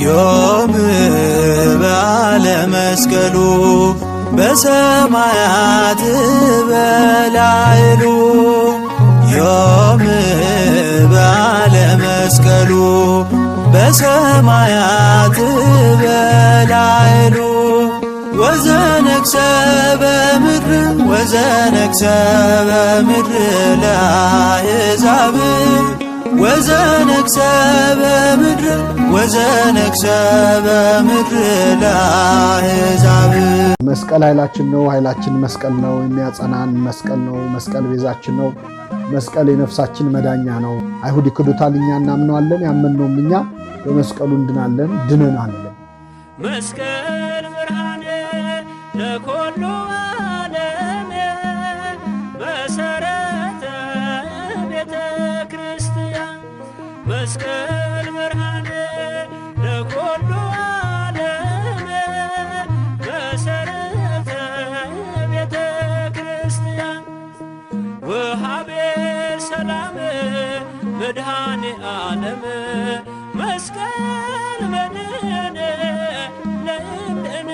ዮም በዓለ መስቀሉ በሰማያት በላዕሉ ዮም በዓለ መስቀሉ በሰማያት በላዕሉ ወዘነግሠ በምድር ለአሕዛብ ወዘነግሠ በምድር ለአሕዛብ። መስቀል ኃይላችን ነው። ኃይላችን መስቀል ነው። የሚያጸናን መስቀል ነው። መስቀል ቤዛችን ነው። መስቀል የነፍሳችን መዳኛ ነው። አይሁድ ይክዱታል፣ እኛ እናምነዋለን። ያመንነውም እኛ በመስቀሉ እንድናለን፣ ድነናለን። መስቀል ብርሃነ ለኩሉ ዓለም መሰረተ ቤተ ክርስቲያን መስቀል ብርሃነ ለኩሉ ዓለም መሰረተ ቤተ ክርስቲያን ወሃቤ ሰላም መድኃኔ ዓለም መስቀል መድኃኔ ለእምነ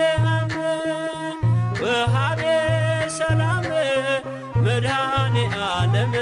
ወሃቤ ሰላም መድኃኔ ዓለም